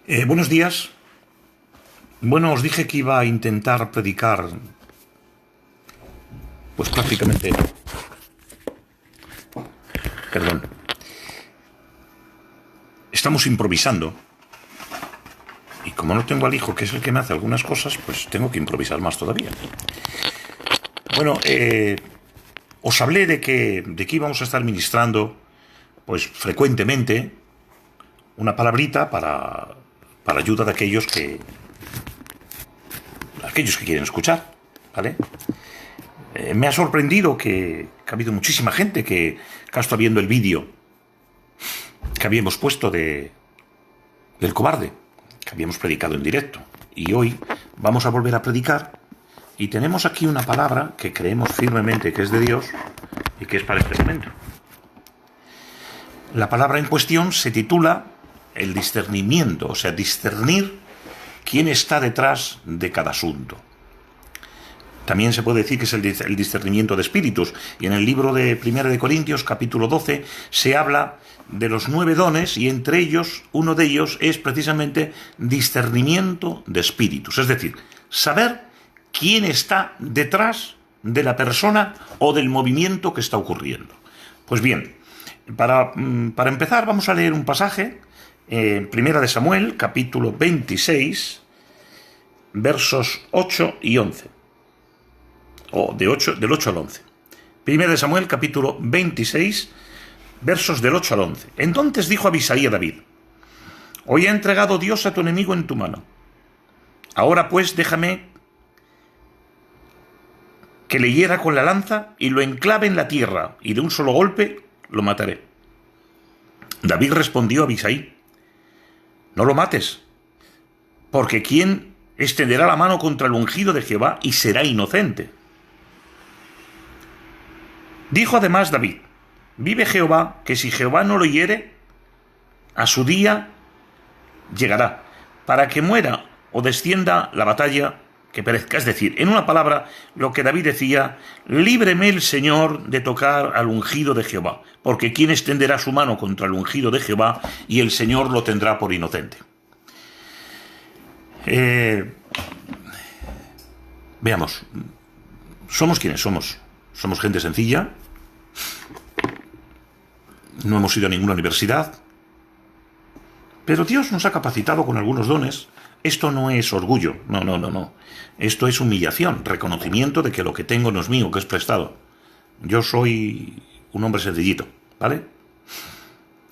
Buenos días. Bueno, os dije que iba a intentar predicar, pues prácticamente, perdón, estamos improvisando y como no tengo al hijo, que es el que me hace algunas cosas, pues tengo que improvisar más todavía. Bueno, os hablé de que íbamos a estar ministrando, pues frecuentemente, una palabrita para ayuda de aquellos que quieren escuchar, ¿vale? Me ha sorprendido que ha habido muchísima gente que ha estado viendo el vídeo que habíamos puesto del cobarde, que habíamos predicado en directo. Y hoy vamos a volver a predicar y tenemos aquí una palabra que creemos firmemente que es de Dios y que es para este momento. La palabra en cuestión se titula el discernimiento, o sea, discernir quién está detrás de cada asunto. También se puede decir que es el discernimiento de espíritus. Y en el libro de 1 de Corintios, capítulo 12, se habla de los 9 dones y entre ellos, uno de ellos es precisamente discernimiento de espíritus. Es decir, saber quién está detrás de la persona o del movimiento que está ocurriendo. Pues bien, para empezar vamos a leer un pasaje en 1 de Samuel, capítulo 26, versos 8 y 11. O del 8 al 11. 1 de Samuel, capítulo 26, versos del 8 al 11. Entonces dijo Abisai a David: Hoy ha entregado Dios a tu enemigo en tu mano. Ahora pues déjame que le hiera con la lanza y lo enclave en la tierra, y de un solo golpe lo mataré. David respondió a Abisai: No lo mates, porque ¿quién extenderá la mano contra el ungido de Jehová y será inocente? Dijo además David: Vive Jehová, que si Jehová no lo hiere, a su día llegará, para que muera o descienda la batalla, que perezca. Es decir, en una palabra, lo que David decía: líbreme el Señor de tocar al ungido de Jehová, porque ¿quién extenderá su mano contra el ungido de Jehová y el Señor lo tendrá por inocente? Veamos, somos quienes somos. Somos gente sencilla, no hemos ido a ninguna universidad, pero Dios nos ha capacitado con algunos dones. Esto no es orgullo, no. Esto es humillación, reconocimiento de que lo que tengo no es mío, que es prestado. Yo soy un hombre sencillito, ¿vale?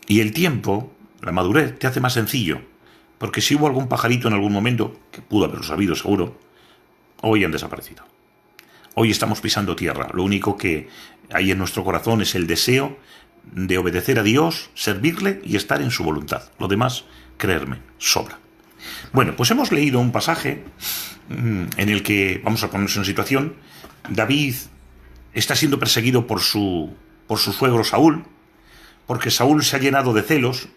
Y el tiempo, la madurez, te hace más sencillo, porque si hubo algún pajarito en algún momento, que pudo haberlo sabido seguro, hoy han desaparecido. Hoy estamos pisando tierra. Lo único que hay en nuestro corazón es el deseo de obedecer a Dios, servirle y estar en su voluntad. Lo demás, creerme, sobra. Bueno, pues hemos leído un pasaje en el que, vamos a ponernos en situación, David está siendo perseguido por su suegro Saúl, porque Saúl se ha llenado de celos.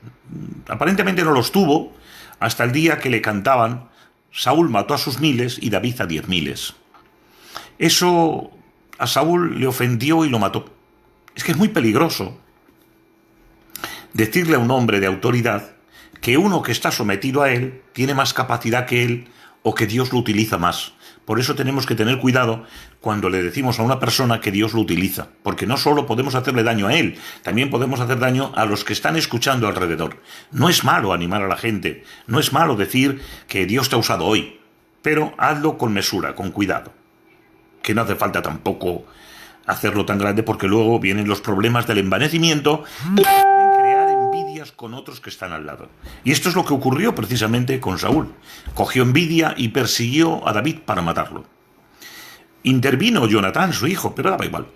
Aparentemente no los tuvo hasta el día que le cantaban: Saúl mató a sus miles y David a 10.000. Eso a Saúl le ofendió y lo mató. Es que es muy peligroso decirle a un hombre de autoridad que uno que está sometido a él tiene más capacidad que él o que Dios lo utiliza más. Por eso tenemos que tener cuidado cuando le decimos a una persona que Dios lo utiliza, porque no solo podemos hacerle daño a él, también podemos hacer daño a los que están escuchando alrededor. No es malo animar a la gente, no es malo decir que Dios te ha usado hoy, pero hazlo con mesura, con cuidado. Que no hace falta tampoco hacerlo tan grande, porque luego vienen los problemas del envanecimiento, de crear envidias con otros que están al lado. Y esto es lo que ocurrió precisamente con Saúl. Cogió envidia y persiguió a David para matarlo. Intervino Jonatán, su hijo, pero daba igual.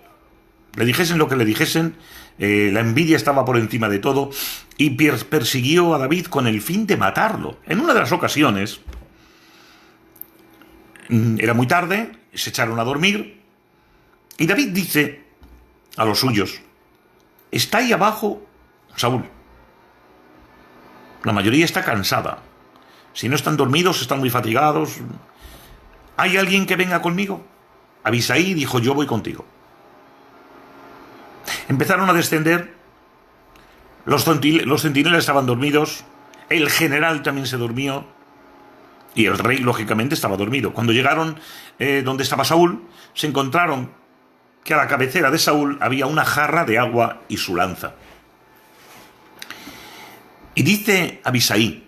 Le dijesen lo que le dijesen, la envidia estaba por encima de todo y persiguió a David con el fin de matarlo. En una de las ocasiones, era muy tarde, se echaron a dormir y David dice a los suyos: está ahí abajo Saúl. La mayoría está cansada. Si no están dormidos, están muy fatigados. ¿Hay alguien que venga conmigo? Abisai dijo: yo voy contigo. Empezaron a descender. Los centinelas estaban dormidos. el general también se durmió, y el rey, lógicamente, estaba dormido. Cuando llegaron donde estaba Saúl, se encontraron que a la cabecera de Saúl había una jarra de agua y su lanza. Y dice Abisai: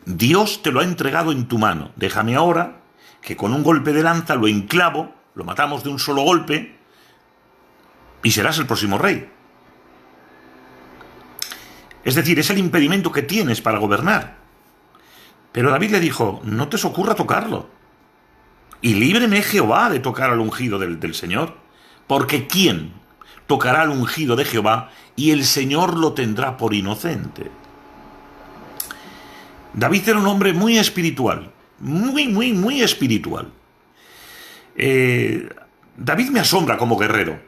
Dios te lo ha entregado en tu mano. Déjame ahora que con un golpe de lanza lo enclavo, lo matamos de un solo golpe, y serás el próximo rey. Es decir, es el impedimento que tienes para gobernar. Pero David le dijo: no te os ocurra tocarlo. Y líbreme Jehová de tocar al ungido del Señor. Porque ¿quién tocará al ungido de Jehová y el Señor lo tendrá por inocente? David era un hombre muy espiritual. Muy espiritual. David me asombra como guerrero.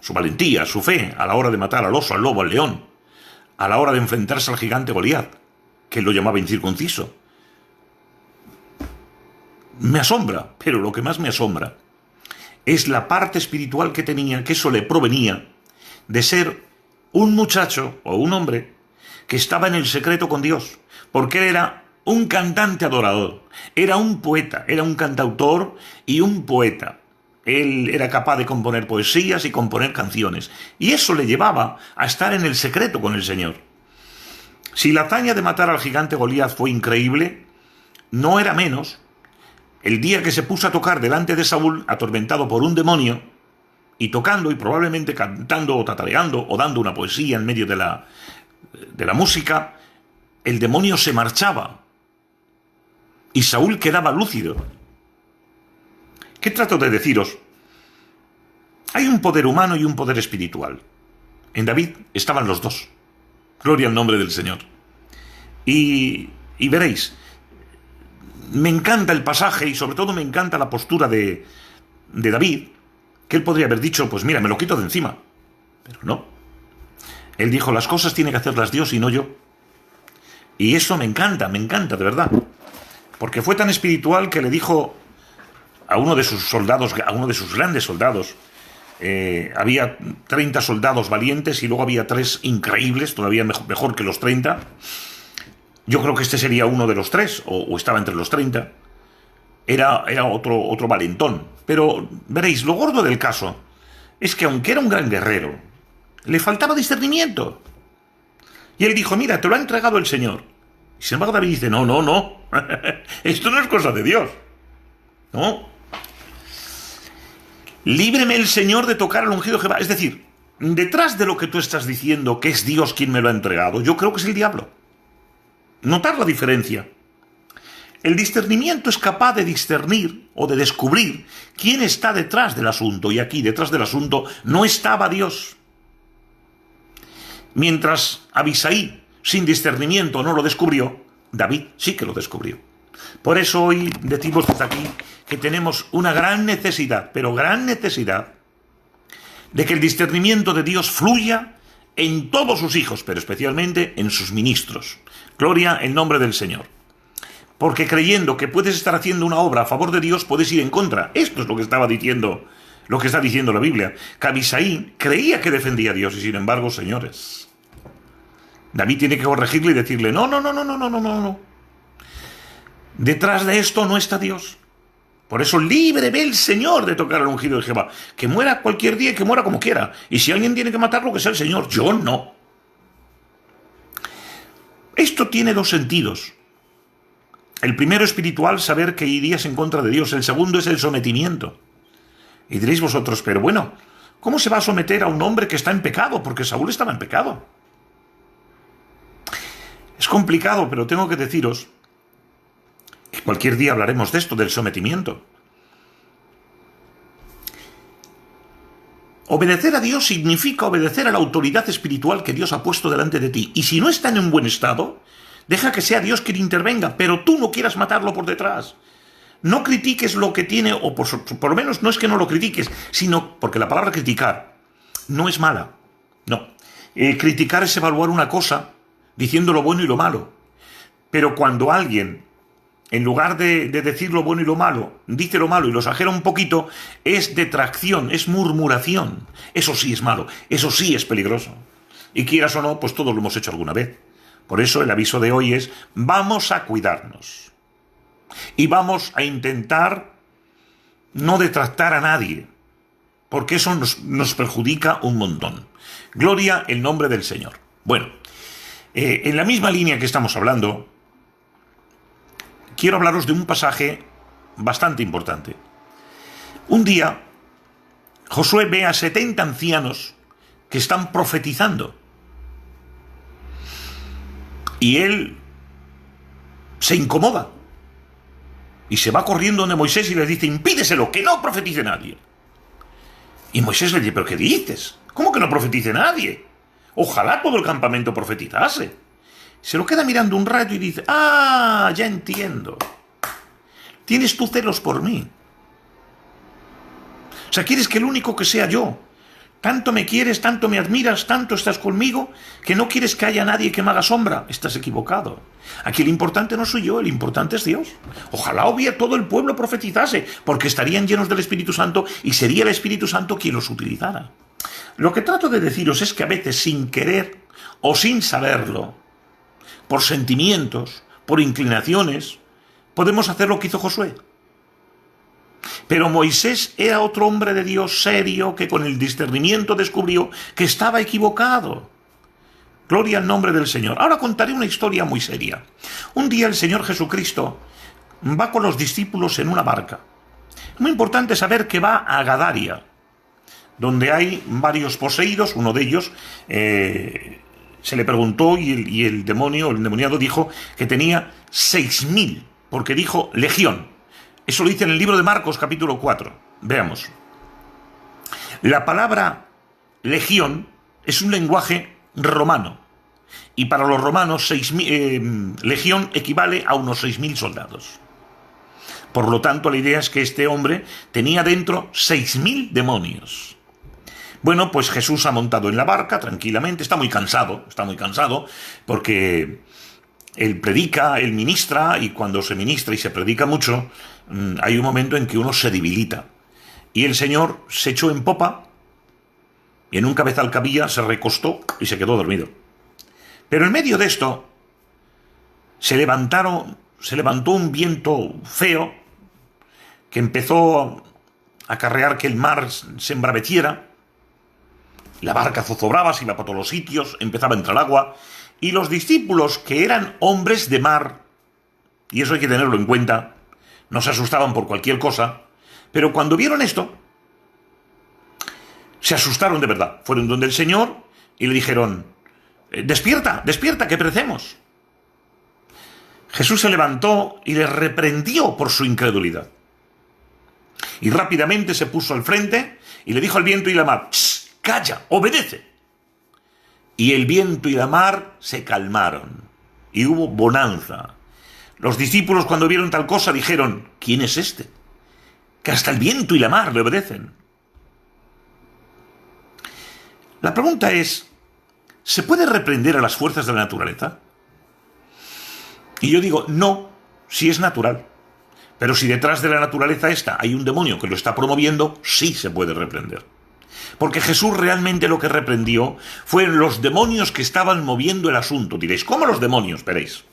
Su valentía, su fe a la hora de matar al oso, al lobo, al león. A la hora de enfrentarse al gigante Goliat, que él lo llamaba incircunciso. Me asombra, pero lo que más me asombra es la parte espiritual que tenía, que eso le provenía de ser un muchacho o un hombre que estaba en el secreto con Dios, porque él era un cantante adorador, era un poeta, era un cantautor y un poeta. Él era capaz de componer poesías y componer canciones, y eso le llevaba a estar en el secreto con el Señor. Si la hazaña de matar al gigante Goliat fue increíble, no era menos el día que se puso a tocar delante de Saúl, atormentado por un demonio, y tocando y probablemente cantando o tatareando o dando una poesía en medio de la música, el demonio se marchaba y Saúl quedaba lúcido. ¿Qué trato de deciros? Hay un poder humano y un poder espiritual. En David estaban los dos. Gloria al nombre del Señor. Y veréis, me encanta el pasaje y sobre todo me encanta la postura de David, que él podría haber dicho: pues mira, me lo quito de encima. Pero no. Él dijo: las cosas tiene que hacerlas Dios y no yo. Y eso me encanta, de verdad. Porque fue tan espiritual que le dijo a uno de sus soldados, a uno de sus grandes soldados, había 30 soldados valientes y luego había 3 increíbles, todavía mejor que los 30. Yo creo que este sería uno de los 3, o estaba entre los 30. Era otro valentón. Pero veréis, lo gordo del caso es que aunque era un gran guerrero, le faltaba discernimiento. Y él dijo: mira, te lo ha entregado el Señor. Y sin embargo David dice: no. Esto no es cosa de Dios. No. Líbreme el Señor de tocar al ungido de Jehová. Es decir, detrás de lo que tú estás diciendo, que es Dios quien me lo ha entregado, yo creo que es el diablo. Notar la diferencia. El discernimiento es capaz de discernir o de descubrir quién está detrás del asunto. Y aquí, detrás del asunto, no estaba Dios. Mientras Abisai, sin discernimiento, no lo descubrió, David sí que lo descubrió. Por eso hoy decimos desde aquí que tenemos una gran necesidad, pero gran necesidad, de que el discernimiento de Dios fluya en todos sus hijos, pero especialmente en sus ministros. Gloria en nombre del Señor. Porque creyendo que puedes estar haciendo una obra a favor de Dios, puedes ir en contra. Esto es lo que estaba diciendo, lo que está diciendo la Biblia. Que Abisai creía que defendía a Dios y sin embargo, señores, David tiene que corregirle y decirle: no. Detrás de esto no está Dios. Por eso líbreme el Señor de tocar al ungido de Jehová. Que muera cualquier día y que muera como quiera. Y si alguien tiene que matarlo, que sea el Señor. Yo no. Esto tiene 2 sentidos. El primero, espiritual, saber que irías en contra de Dios. El segundo es el sometimiento. Y diréis vosotros: pero bueno, ¿cómo se va a someter a un hombre que está en pecado? Porque Saúl estaba en pecado. Es complicado, pero tengo que deciros que cualquier día hablaremos de esto, del sometimiento. Obedecer a Dios significa obedecer a la autoridad espiritual que Dios ha puesto delante de ti. Y si no está en un buen estado, deja que sea Dios quien intervenga, pero tú no quieras matarlo por detrás. No critiques lo que tiene, o por lo menos no es que no lo critiques, sino porque la palabra criticar no es mala. No. Criticar es evaluar una cosa diciendo lo bueno y lo malo. Pero cuando alguien, en lugar de decir lo bueno y lo malo, dice lo malo y lo exagera un poquito, es detracción, es murmuración. Eso sí es malo, eso sí es peligroso. Y quieras o no, pues todos lo hemos hecho alguna vez. Por eso el aviso de hoy es: vamos a cuidarnos. Y vamos a intentar no detractar a nadie, porque eso nos perjudica un montón. Gloria el nombre del Señor. Bueno, en la misma línea que estamos hablando, quiero hablaros de un pasaje bastante importante. Un día, Josué ve a 70 ancianos que están profetizando. Y él se incomoda. Y se va corriendo donde Moisés y le dice: impídeselo, que no profetice nadie. Y Moisés le dice: ¿pero qué dices? ¿Cómo que no profetice nadie? Ojalá todo el campamento profetizase. Se lo queda mirando un rato y dice: ah, ya entiendo. Tienes tú celos por mí. O sea, quieres que el único que sea yo. Tanto me quieres, tanto me admiras, tanto estás conmigo, que no quieres que haya nadie que me haga sombra. Estás equivocado. Aquí el importante no soy yo, el importante es Dios. Ojalá hubiera todo el pueblo profetizase, porque estarían llenos del Espíritu Santo y sería el Espíritu Santo quien los utilizara. Lo que trato de deciros es que a veces, sin querer o sin saberlo, por sentimientos, por inclinaciones, podemos hacer lo que hizo Josué. Pero Moisés era otro hombre de Dios serio que con el discernimiento descubrió que estaba equivocado. Gloria al nombre del Señor. Ahora contaré una historia muy seria. Un día el Señor Jesucristo va con los discípulos en una barca. Es muy importante saber que va a Gadaria, donde hay varios poseídos. Uno de ellos se le preguntó y el endemoniado dijo que tenía 6.000, porque dijo legión. Eso lo dice en el libro de Marcos, capítulo 4. Veamos. La palabra legión es un lenguaje romano. Y para los romanos, legión equivale a unos 6.000 soldados. Por lo tanto, la idea es que este hombre tenía dentro 6.000 demonios. Bueno, pues Jesús ha montado en la barca tranquilamente. Está muy cansado, porque él predica, él ministra, y cuando se ministra y se predica mucho, hay un momento en que uno se debilita. Y el Señor se echó en popa, y en un cabezal que había se recostó y se quedó dormido. Pero en medio de esto se levantó un viento feo que empezó a acarrear que el mar se embraveciera. La barca zozobraba, se iba por todos los sitios, empezaba a entrar agua, y los discípulos, que eran hombres de mar, y eso hay que tenerlo en cuenta, no se asustaban por cualquier cosa, pero cuando vieron esto, se asustaron de verdad. Fueron donde el Señor y le dijeron: despierta, despierta, que perecemos. Jesús se levantó y les reprendió por su incredulidad. Y rápidamente se puso al frente y le dijo al viento y la mar: calla, obedece. Y el viento y la mar se calmaron, y hubo bonanza. Los discípulos, cuando vieron tal cosa, dijeron: ¿quién es este? Que hasta el viento y la mar le obedecen. La pregunta es: ¿se puede reprender a las fuerzas de la naturaleza? Y yo digo, no, si es natural. Pero si detrás de la naturaleza esta hay un demonio que lo está promoviendo, sí se puede reprender. Porque Jesús realmente lo que reprendió fueron los demonios que estaban moviendo el asunto. Diréis, ¿cómo los demonios? Veréis.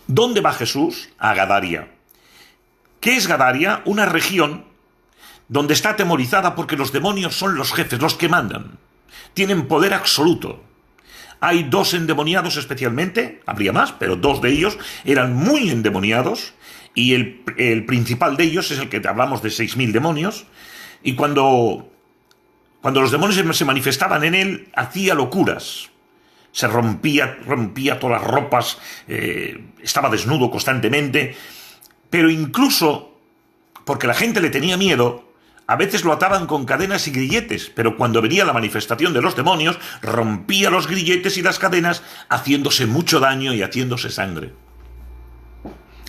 ¿Dónde va Jesús? A Gadaria. ¿Qué es Gadaria? Una región donde está atemorizada porque los demonios son los jefes, los que mandan. Tienen poder absoluto. Hay 2 endemoniados especialmente, habría más, pero 2 de ellos eran muy endemoniados, y el principal de ellos es el que hablamos de 6.000 demonios, y cuando los demonios se manifestaban en él, hacía locuras. Se rompía todas las ropas, estaba desnudo constantemente, pero incluso, porque la gente le tenía miedo, a veces lo ataban con cadenas y grilletes, pero cuando venía la manifestación de los demonios, rompía los grilletes y las cadenas, haciéndose mucho daño y haciéndose sangre.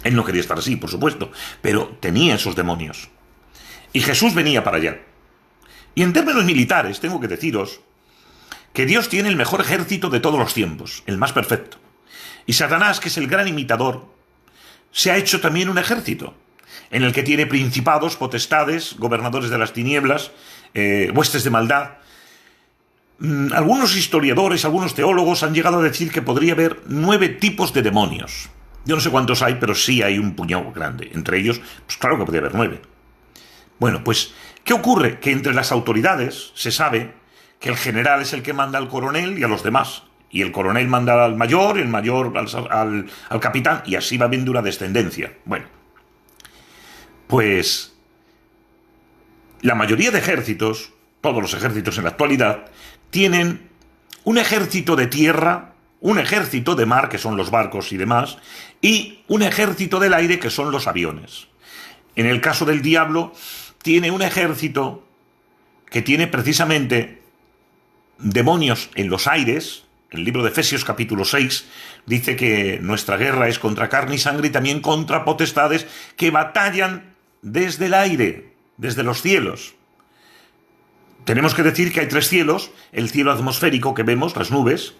Él no quería estar así, por supuesto, pero tenía esos demonios. Y Jesús venía para allá. Y en términos militares, tengo que deciros que Dios tiene el mejor ejército de todos los tiempos, el más perfecto. Y Satanás, que es el gran imitador, se ha hecho también un ejército, en el que tiene principados, potestades, gobernadores de las tinieblas, huestes de maldad. Algunos historiadores, algunos teólogos han llegado a decir que podría haber 9 tipos de demonios. Yo no sé cuántos hay, pero sí hay un puñado grande. Entre ellos, pues claro que podría haber 9. Bueno, pues, ¿qué ocurre? Que entre las autoridades se sabe que el general es el que manda al coronel y a los demás. Y el coronel manda al mayor, el mayor al capitán, y así va viendo una descendencia. Bueno, pues la mayoría de ejércitos, todos los ejércitos en la actualidad, tienen un ejército de tierra, un ejército de mar, que son los barcos y demás, y un ejército del aire, que son los aviones. En el caso del diablo, tiene un ejército que tiene precisamente demonios en los aires. El libro de Efesios capítulo 6 dice que nuestra guerra es contra carne y sangre y también contra potestades que batallan desde el aire, desde los cielos. Tenemos que decir que hay 3 cielos: el cielo atmosférico que vemos, las nubes,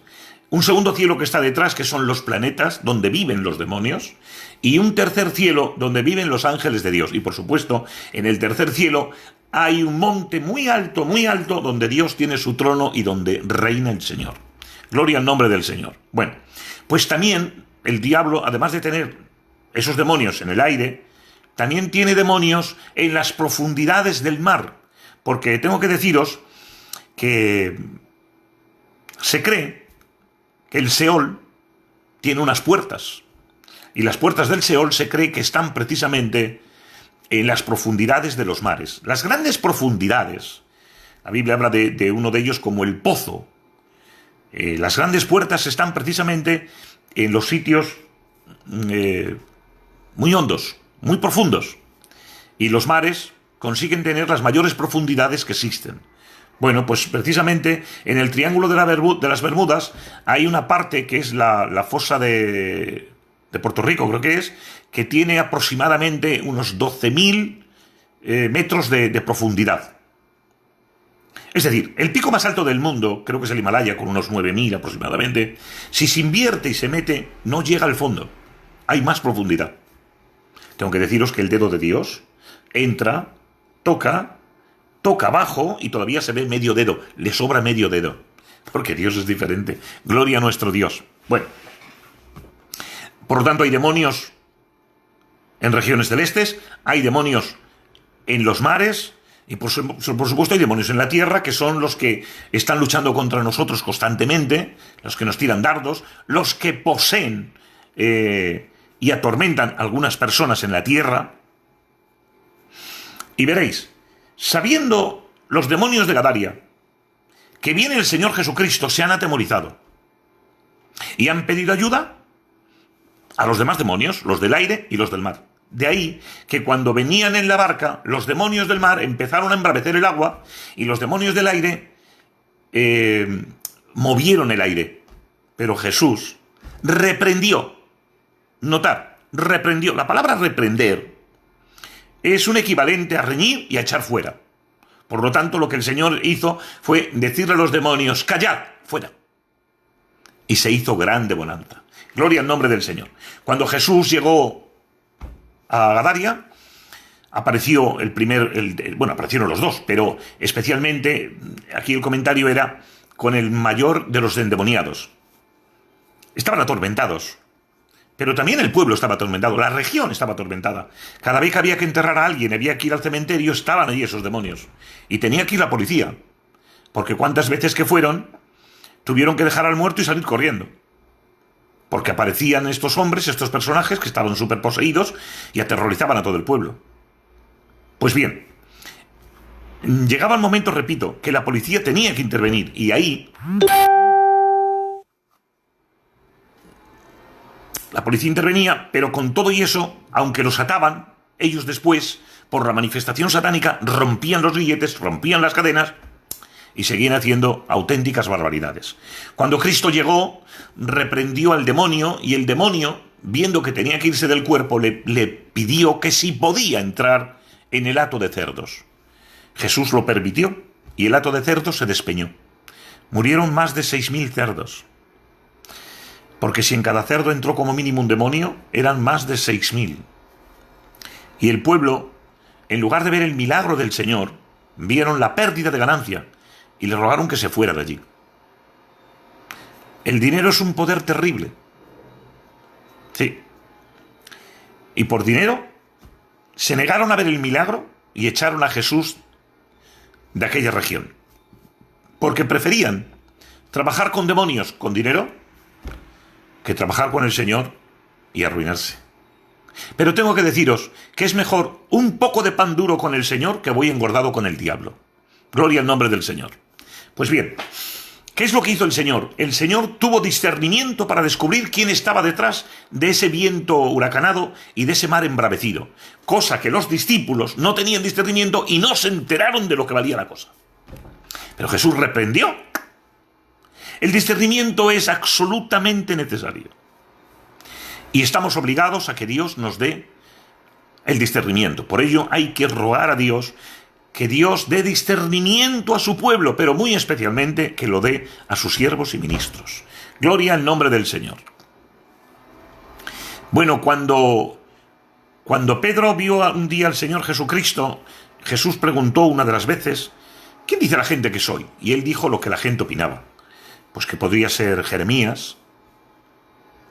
un segundo cielo que está detrás, que son los planetas, donde viven los demonios, y un tercer cielo donde viven los ángeles de Dios. Y por supuesto, en el tercer cielo hay un monte muy alto, donde Dios tiene su trono y donde reina el Señor. Gloria al nombre del Señor. Bueno, pues también el diablo, además de tener esos demonios en el aire, también tiene demonios en las profundidades del mar. Porque tengo que deciros que se cree que el Seol tiene unas puertas. Y las puertas del Seol se cree que están precisamente en las profundidades de los mares. Las grandes profundidades, la Biblia habla de uno de ellos como el pozo. Las grandes puertas están precisamente en los sitios muy hondos, muy profundos. Y los mares consiguen tener las mayores profundidades que existen. Bueno, pues precisamente en el Triángulo de las Bermudas hay una parte que es la fosa de Puerto Rico, creo que es, que tiene aproximadamente unos 12.000 metros de profundidad. Es decir, el pico más alto del mundo, creo que es el Himalaya, con unos 9.000 aproximadamente, si se invierte y se mete, no llega al fondo. Hay más profundidad. Tengo que deciros que el dedo de Dios entra, toca abajo y todavía se ve medio dedo. Le sobra medio dedo. Porque Dios es diferente. Gloria a nuestro Dios. Bueno. Por lo tanto, hay demonios en regiones celestes, hay demonios en los mares, y por supuesto hay demonios en la tierra, que son los que están luchando contra nosotros constantemente, los que nos tiran dardos, los que poseen y atormentan a algunas personas en la tierra. Y veréis, sabiendo los demonios de Gadaria que viene el Señor Jesucristo, se han atemorizado y han pedido ayuda a los demás demonios, los del aire y los del mar. De ahí que cuando venían en la barca, los demonios del mar empezaron a embravecer el agua y los demonios del aire movieron el aire. Pero Jesús reprendió. Notad, reprendió. La palabra reprender es un equivalente a reñir y a echar fuera. Por lo tanto, lo que el Señor hizo fue decirle a los demonios: callad, fuera. Y se hizo grande bonanza. Gloria al nombre del Señor. Cuando Jesús llegó a Gadaria, apareció aparecieron los dos, pero especialmente, aquí el comentario era con el mayor de los endemoniados. Estaban atormentados, pero también el pueblo estaba atormentado, la región estaba atormentada. Cada vez que había que enterrar a alguien, había que ir al cementerio, estaban allí esos demonios. Y tenía que ir la policía, porque cuántas veces que fueron, tuvieron que dejar al muerto y salir corriendo. Porque aparecían estos hombres, estos personajes que estaban súper poseídos y aterrorizaban a todo el pueblo. Pues bien, llegaba el momento, repito, que la policía tenía que intervenir. Y ahí la policía intervenía, pero con todo y eso, aunque los ataban, ellos después, por la manifestación satánica, rompían los grilletes, rompían las cadenas y seguían haciendo auténticas barbaridades. Cuando Cristo llegó, reprendió al demonio, y el demonio, viendo que tenía que irse del cuerpo, le pidió que si podía entrar en el hato de cerdos. Jesús lo permitió, y el hato de cerdos se despeñó. Murieron más de 6.000 cerdos. Porque si en cada cerdo entró como mínimo un demonio, eran más de 6.000. Y el pueblo, en lugar de ver el milagro del Señor, vieron la pérdida de ganancia. y le rogaron que se fuera de allí. El dinero es un poder terrible. Sí. Y por dinero se negaron a ver el milagro y echaron a Jesús de aquella región. Porque preferían trabajar con demonios con dinero que trabajar con el Señor y arruinarse. Pero tengo que deciros que es mejor un poco de pan duro con el Señor que voy engordado con el diablo. Gloria al nombre del Señor. Pues bien, ¿qué es lo que hizo el Señor? El Señor tuvo discernimiento para descubrir quién estaba detrás de ese viento huracanado y de ese mar embravecido. Cosa que los discípulos no tenían discernimiento y no se enteraron de lo que valía la cosa. Pero Jesús reprendió. El discernimiento es absolutamente necesario. Y estamos obligados a que Dios nos dé el discernimiento. Por ello hay que rogar a Dios que Dios dé discernimiento a su pueblo, pero muy especialmente que lo dé a sus siervos y ministros. Gloria al nombre del Señor. Bueno, cuando Pedro vio un día al Señor Jesucristo, Jesús preguntó una de las veces, ¿quién dice la gente que soy? Y él dijo lo que la gente opinaba. Pues que podría ser Jeremías,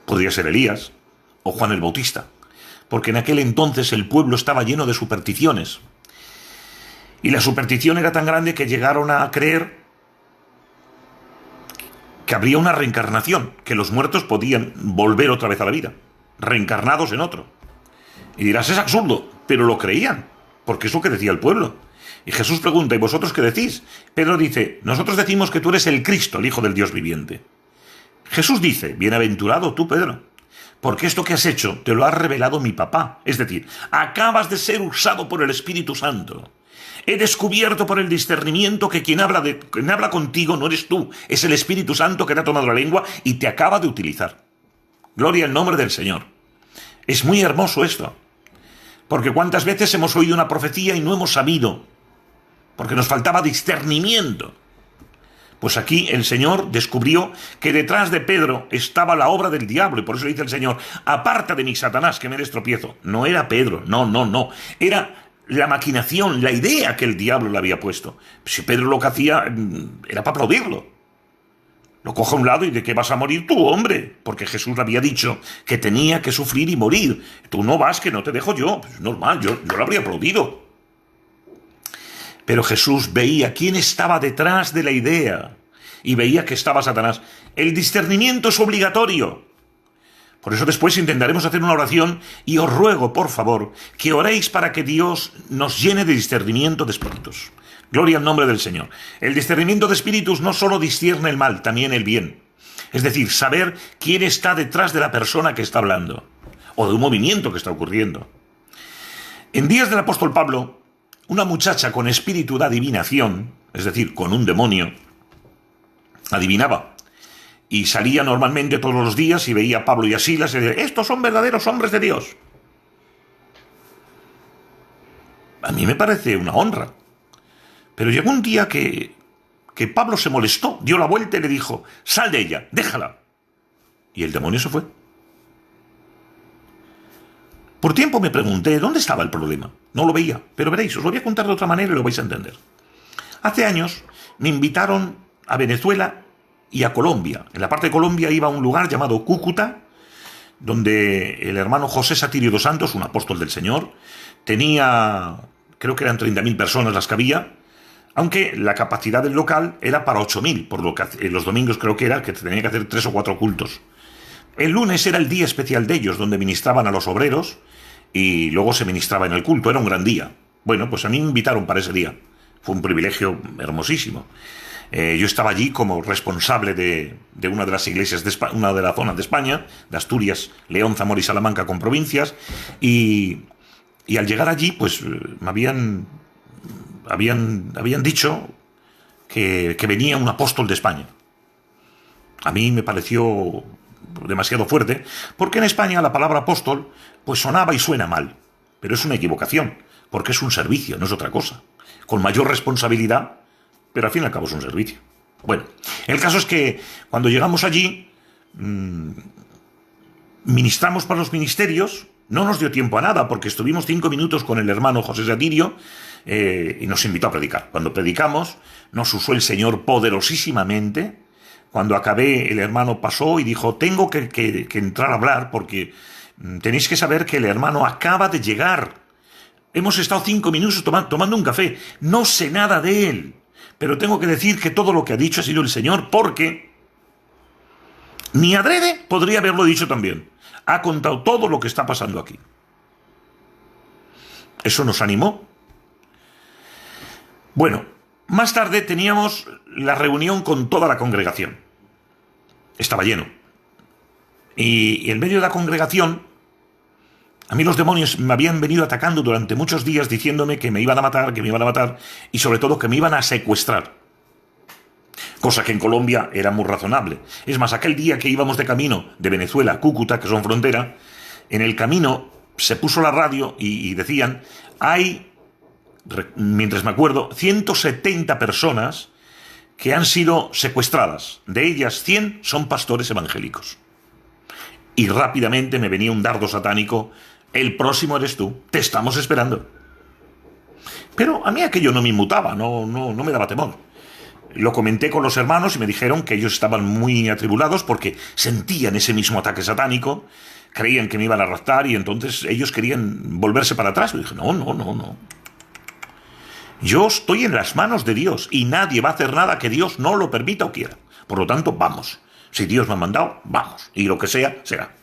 podría ser Elías o Juan el Bautista, porque en aquel entonces el pueblo estaba lleno de supersticiones. Y la superstición era tan grande que llegaron a creer que habría una reencarnación, que los muertos podían volver otra vez a la vida, reencarnados en otro. Y dirás, es absurdo, pero lo creían, porque es lo que decía el pueblo. Y Jesús pregunta, ¿y vosotros qué decís? Pedro dice, nosotros decimos que tú eres el Cristo, el Hijo del Dios viviente. Jesús dice, bienaventurado tú, Pedro, porque esto que has hecho te lo ha revelado mi papá. Es decir, acabas de ser usado por el Espíritu Santo. He descubierto por el discernimiento que quien habla contigo no eres tú, es el Espíritu Santo que te ha tomado la lengua y te acaba de utilizar. Gloria al nombre del Señor. Es muy hermoso esto, porque cuántas veces hemos oído una profecía y no hemos sabido, porque nos faltaba discernimiento. Pues aquí el Señor descubrió que detrás de Pedro estaba la obra del diablo, y por eso dice el Señor, aparta de mí, Satanás, que me des tropiezo. No era Pedro, no. Era la maquinación, la idea que el diablo le había puesto. Si Pedro lo que hacía era para aplaudirlo. Lo coge a un lado y ¿de qué vas a morir tú, hombre? Porque Jesús le había dicho que tenía que sufrir y morir. Tú no vas, que no te dejo yo. Pues normal, yo lo habría aplaudido. Pero Jesús veía quién estaba detrás de la idea y veía que estaba Satanás. El discernimiento es obligatorio. Por eso después intentaremos hacer una oración y os ruego, por favor, que oréis para que Dios nos llene de discernimiento de espíritus. Gloria al nombre del Señor. El discernimiento de espíritus no solo discierne el mal, también el bien. Es decir, saber quién está detrás de la persona que está hablando o de un movimiento que está ocurriendo. En días del apóstol Pablo, una muchacha con espíritu de adivinación, es decir, con un demonio, adivinaba. Y salía normalmente todos los días y veía a Pablo y a Silas y decía, estos son verdaderos hombres de Dios. A mí me parece una honra. Pero llegó un día que Pablo se molestó, dio la vuelta y le dijo, sal de ella, déjala. Y el demonio se fue. Por tiempo me pregunté, ¿dónde estaba el problema? No lo veía, pero veréis, os lo voy a contar de otra manera y lo vais a entender. Hace años me invitaron a Venezuela y a Colombia. En la parte de Colombia iba a un lugar llamado Cúcuta, donde el hermano José Satirio dos Santos, un apóstol del Señor, tenía, creo que eran 30.000 personas las que había, aunque la capacidad del local era para 8.000, por lo que los domingos creo que era que tenía que hacer 3 o 4 cultos. El lunes era el día especial de ellos, donde ministraban a los obreros y luego se ministraba en el culto. Era un gran día. Bueno, pues a mí me invitaron para ese día. Fue un privilegio hermosísimo. Yo estaba allí como responsable de una de las iglesias de España, una de las zonas de España, de Asturias, León, Zamora y Salamanca con provincias, y al llegar allí, pues me habían dicho que venía un apóstol de España. A mí me pareció demasiado fuerte, porque en España la palabra apóstol pues sonaba y suena mal, pero es una equivocación, porque es un servicio, no es otra cosa, con mayor responsabilidad, pero al fin y al cabo es un servicio. Bueno, el caso es que cuando llegamos allí, ministramos para los ministerios No nos dio tiempo a nada porque estuvimos 5 minutos con el hermano José Satirio y nos invitó a predicar. Cuando predicamos, nos usó el Señor poderosísimamente. Cuando acabé, el hermano pasó y dijo, tengo que entrar a hablar porque tenéis que saber que el hermano acaba de llegar. Hemos estado 5 minutos tomando un café. No sé nada de él, pero tengo que decir que todo lo que ha dicho ha sido el Señor porque ni adrede podría haberlo dicho también. Ha contado todo lo que está pasando aquí. Eso nos animó. Bueno, más tarde teníamos la reunión con toda la congregación. Estaba lleno. Y en medio de la congregación, a mí los demonios me habían venido atacando durante muchos días diciéndome que me iban a matar, y sobre todo que me iban a secuestrar. Cosa que en Colombia era muy razonable. Es más, aquel día que íbamos de camino de Venezuela a Cúcuta, que son frontera, en el camino se puso la radio y decían, hay, mientras me acuerdo, 170 personas que han sido secuestradas. De ellas, 100 son pastores evangélicos. Y rápidamente me venía un dardo satánico, el próximo eres tú, te estamos esperando. Pero a mí aquello no me inmutaba, no me daba temor. Lo comenté con los hermanos y me dijeron que ellos estaban muy atribulados porque sentían ese mismo ataque satánico, creían que me iban a raptar y entonces ellos querían volverse para atrás. Y dije, no. Yo estoy en las manos de Dios y nadie va a hacer nada que Dios no lo permita o quiera. Por lo tanto, vamos. Si Dios me ha mandado, vamos. Y lo que sea, será.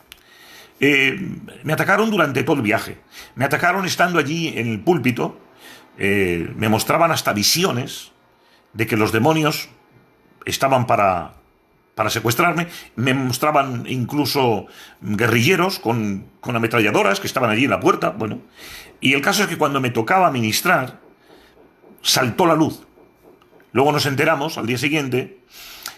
Me atacaron durante todo el viaje. Me atacaron estando allí en el púlpito. Me mostraban hasta visiones de que los demonios estaban para secuestrarme. Me mostraban incluso guerrilleros con ametralladoras que estaban allí en la puerta. Bueno, y el caso es que cuando me tocaba ministrar, saltó la luz. Luego nos enteramos, al día siguiente,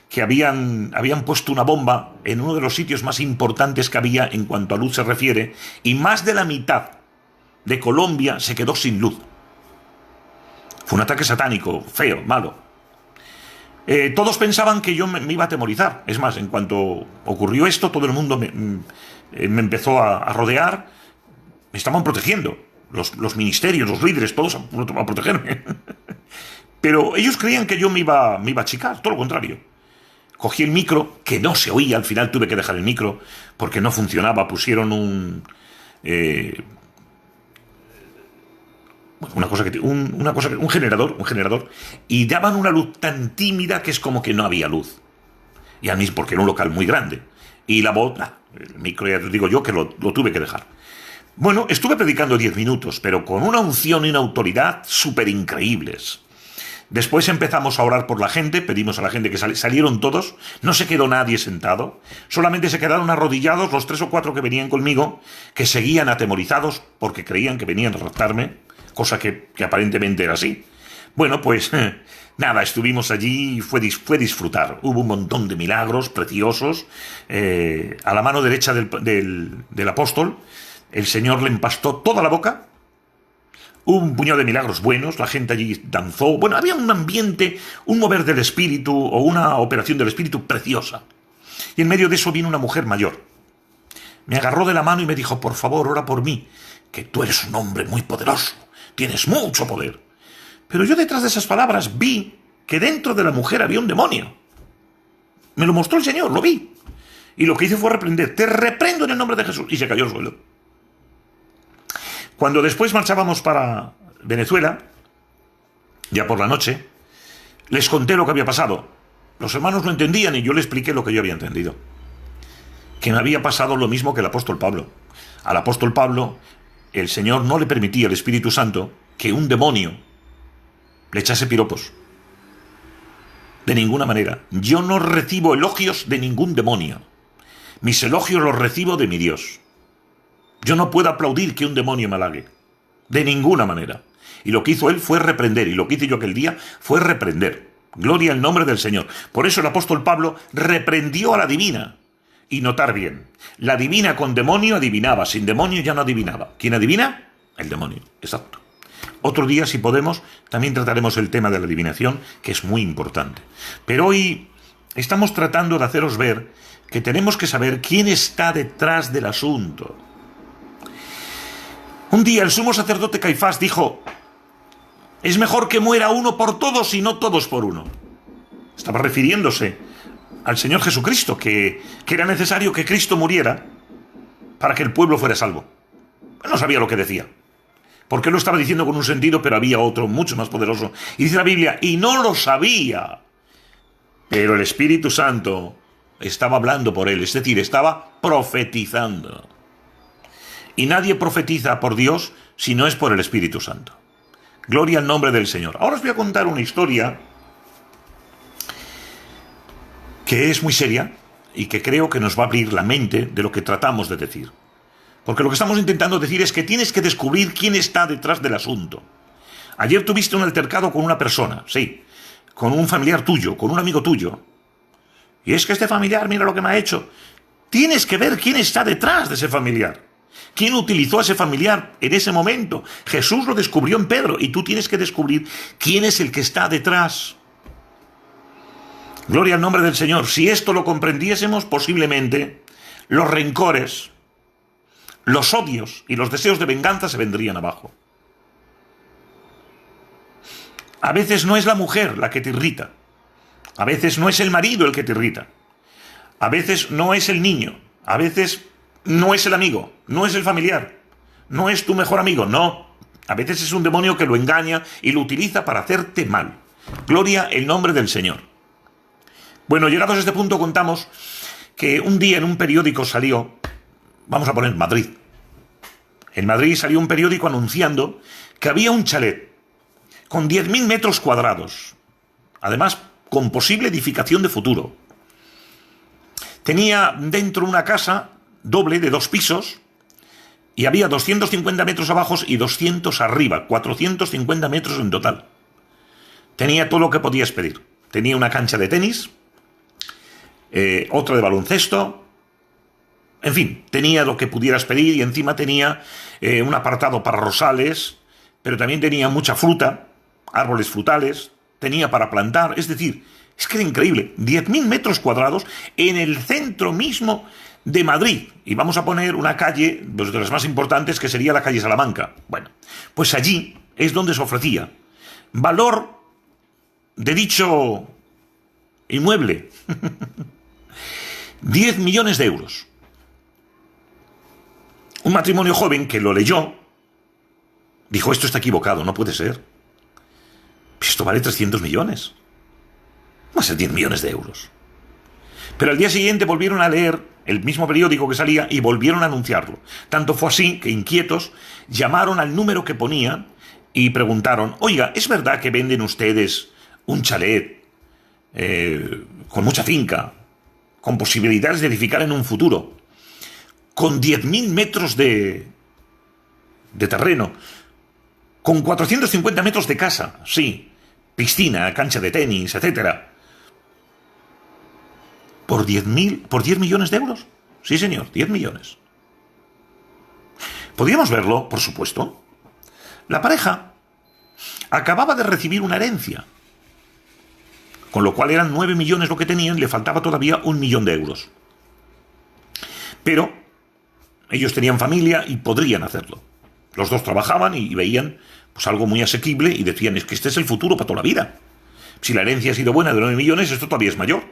que habían puesto una bomba en uno de los sitios más importantes que había en cuanto a luz se refiere, y más de la mitad de Colombia se quedó sin luz. Fue un ataque satánico, feo, malo. Todos pensaban que yo me iba a atemorizar. Es más, en cuanto ocurrió esto, todo el mundo me empezó a rodear. Me estaban protegiendo. Los ministerios, los líderes, todos a protegerme. Pero ellos creían que yo me iba a achicar, todo lo contrario. Cogí el micro, que no se oía, al final tuve que dejar el micro, porque no funcionaba, pusieron un generador, y daban una luz tan tímida que es como que no había luz. Y a mí, porque era un local muy grande. Y la voz, el micro, ya te digo yo, que lo tuve que dejar. Bueno, estuve predicando 10 minutos, pero con una unción y una autoridad súper increíbles. Después empezamos a orar por la gente, pedimos a la gente que salieron todos, no se quedó nadie sentado, solamente se quedaron arrodillados los 3 o 4 que venían conmigo, que seguían atemorizados porque creían que venían a raptarme, cosa que aparentemente era así. Bueno, pues nada, estuvimos allí y fue disfrutar. Hubo un montón de milagros preciosos. A la mano derecha del apóstol, el Señor le empastó toda la boca. Hubo un puñado de milagros buenos, la gente allí danzó. Bueno, había un ambiente, un mover del espíritu o una operación del espíritu preciosa. Y en medio de eso vino una mujer mayor. Me agarró de la mano y me dijo, por favor, ora por mí, que tú eres un hombre muy poderoso, tienes mucho poder. Pero yo detrás de esas palabras vi que dentro de la mujer había un demonio. Me lo mostró el Señor, lo vi. Y lo que hice fue reprender. Te reprendo en el nombre de Jesús. Y se cayó al suelo. Cuando después marchábamos para Venezuela, ya por la noche, les conté lo que había pasado. Los hermanos lo entendían y yo les expliqué lo que yo había entendido. Que me había pasado lo mismo que el apóstol Pablo. Al apóstol Pablo, el Señor no le permitía al Espíritu Santo que un demonio le echase piropos. De ninguna manera. Yo no recibo elogios de ningún demonio. Mis elogios los recibo de mi Dios. Yo no puedo aplaudir que un demonio me halague. De ninguna manera. Y lo que hizo él fue reprender. Y lo que hice yo aquel día fue reprender. Gloria al nombre del Señor. Por eso el apóstol Pablo reprendió a la divina. Y notar bien. La divina con demonio adivinaba. Sin demonio ya no adivinaba. ¿Quién adivina? El demonio. Exacto. Otro día, si podemos, también trataremos el tema de la adivinación, que es muy importante. Pero hoy estamos tratando de haceros ver que tenemos que saber quién está detrás del asunto. Un día el sumo sacerdote Caifás dijo: es mejor que muera uno por todos y no todos por uno. Estaba refiriéndose al Señor Jesucristo, que era necesario que Cristo muriera para que el pueblo fuera salvo. No sabía lo que decía, porque lo estaba diciendo con un sentido, pero había otro mucho más poderoso. Y dice la Biblia: y no lo sabía, pero el Espíritu Santo estaba hablando por él, es decir, estaba profetizando. Y nadie profetiza por Dios si no es por el Espíritu Santo. Gloria al nombre del Señor. Ahora os voy a contar una historia que es muy seria y que creo que nos va a abrir la mente de lo que tratamos de decir. Porque lo que estamos intentando decir es que tienes que descubrir quién está detrás del asunto. Ayer tuviste un altercado con una persona, sí, con un familiar tuyo, con un amigo tuyo. Y es que este familiar, mira lo que me ha hecho. Tienes que ver quién está detrás de ese familiar. ¿Quién utilizó a ese familiar en ese momento? Jesús lo descubrió en Pedro y tú tienes que descubrir quién es el que está detrás. Gloria al nombre del Señor. Si esto lo comprendiésemos, posiblemente los rencores, los odios y los deseos de venganza se vendrían abajo. A veces no es la mujer la que te irrita. A veces no es el marido el que te irrita. A veces no es el niño. A veces no es el amigo. No es el familiar. No es tu mejor amigo. No. A veces es un demonio que lo engaña y lo utiliza para hacerte mal. Gloria el nombre del Señor. Bueno, llegados a este punto contamos que un día en un periódico salió, vamos a poner Madrid. En Madrid salió un periódico anunciando que había un chalet con 10.000 metros cuadrados. Además, con posible edificación de futuro. Tenía dentro una casa doble de 2 pisos y había 250 metros abajo y 200 arriba, 450 metros en total. Tenía todo lo que podías pedir. Tenía una cancha de tenis, otra de baloncesto, en fin, tenía lo que pudieras pedir y encima tenía un apartado para rosales, pero también tenía mucha fruta, árboles frutales, tenía para plantar, es decir, es que era increíble, 10.000 metros cuadrados en el centro mismo de Madrid. Y vamos a poner una calle, pues, de las más importantes, que sería la calle Salamanca. Bueno, pues allí es donde se ofrecía valor de dicho inmueble. 10 millones de euros. Un matrimonio joven que lo leyó dijo: esto está equivocado, no puede ser. Esto vale 300 millones. Va a ser 10 millones de euros. Pero al día siguiente volvieron a leer el mismo periódico que salía y volvieron a anunciarlo. Tanto fue así que, inquietos, llamaron al número que ponían y preguntaron: oiga, ¿es verdad que venden ustedes un chalet con mucha finca, con posibilidades de edificar en un futuro, con 10.000 metros de terreno, con 450 metros de casa, sí, piscina, cancha de tenis, etcétera, por 10 millones de euros? Sí, señor, 10 millones. ¿Podíamos verlo? Por supuesto. La pareja acababa de recibir una herencia, con lo cual eran 9 millones lo que tenían, le faltaba todavía 1 millón de euros. Pero ellos tenían familia y podrían hacerlo. Los dos trabajaban y veían pues algo muy asequible y decían: es que este es el futuro para toda la vida. Si la herencia ha sido buena de 9 millones, esto todavía es mayor.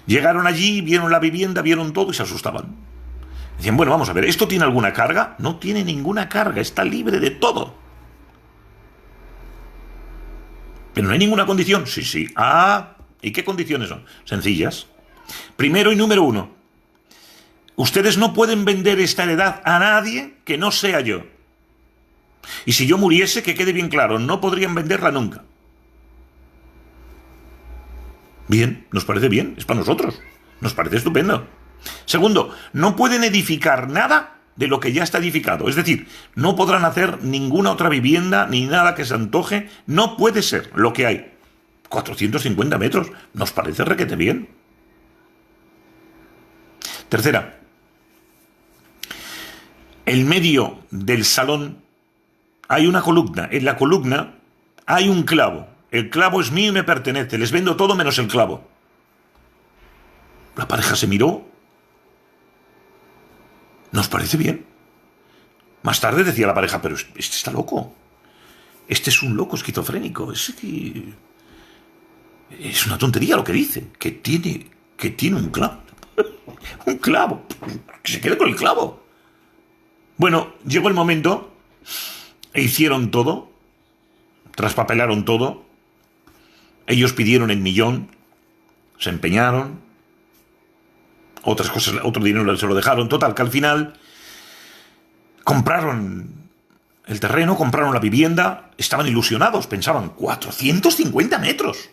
Llegaron allí, vieron la vivienda, vieron todo y se asustaban. Decían: bueno, vamos a ver, ¿esto tiene alguna carga? No tiene ninguna carga, está libre de todo. ¿Pero no hay ninguna condición? Sí, sí. Ah, ¿y qué condiciones son? Sencillas. Primero y número 1. Ustedes no pueden vender esta heredad a nadie que no sea yo. Y si yo muriese, que quede bien claro, no podrían venderla nunca. Bien, nos parece bien, es para nosotros. Nos parece estupendo. Segundo, no pueden edificar nada de lo que ya está edificado. Es decir, no podrán hacer ninguna otra vivienda ni nada que se antoje. No puede ser lo que hay. 450 metros, nos parece requete bien. Tercera, en medio del salón hay una columna. En la columna hay un clavo. El clavo es mío y me pertenece. Les vendo todo menos el clavo. La pareja se miró. ¿Nos parece bien? Más tarde decía la pareja, pero este está loco. Este es un loco esquizofrénico. Es una tontería lo que dice. Que tiene un clavo. Un clavo. Que se quede con el clavo. Bueno, llegó el momento e hicieron todo. Traspapelaron todo. Ellos pidieron el millón. Se empeñaron. Otras cosas, otro dinero se lo dejaron. Total, que al final compraron el terreno, compraron la vivienda, estaban ilusionados, pensaban, 450 metros.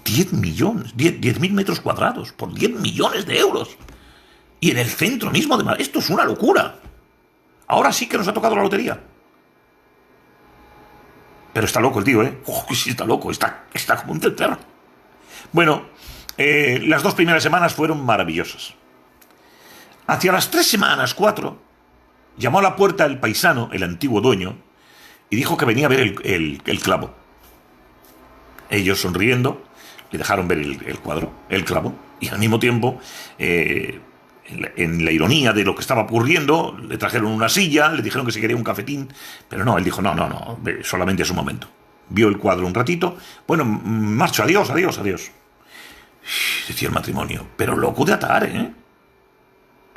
10 millones, 10.000 metros cuadrados, por 10 millones de euros. Y en el centro mismo de Madrid. Esto es una locura. Ahora sí que nos ha tocado la lotería. Pero está loco el tío, ¿eh? Sí, está loco, está como un cencerro. Bueno, las 2 primeras semanas fueron maravillosas. Hacia las 3 semanas, 4, llamó a la puerta el paisano, el antiguo dueño, y dijo que venía a ver el clavo. Ellos, sonriendo, le dejaron ver el clavo, y al mismo tiempo, en la ironía de lo que estaba ocurriendo, le trajeron una silla, le dijeron que se quería un cafetín, pero no, él dijo, no, solamente es un momento. Vio el cuadro un ratito, bueno, marcho, adiós. Decía el matrimonio, pero loco de atar, ¿eh?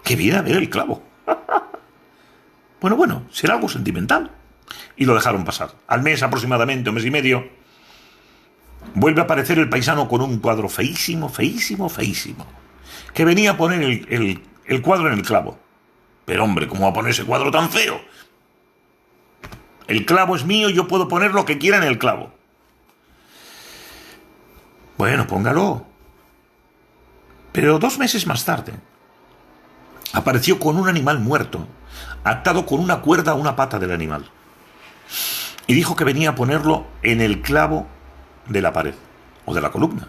Que viene a ver el clavo. Bueno, será algo sentimental. Y lo dejaron pasar. Al mes aproximadamente, un mes y medio, vuelve a aparecer el paisano con un cuadro feísimo, que venía a poner el cuadro en el clavo. Pero hombre, ¿cómo va a poner ese cuadro tan feo? El clavo es mío, yo puedo poner lo que quiera en el clavo. Bueno, póngalo. Pero 2 meses más tarde, apareció con un animal muerto, atado con una cuerda a una pata del animal. Y dijo que venía a ponerlo en el clavo de la pared, o de la columna.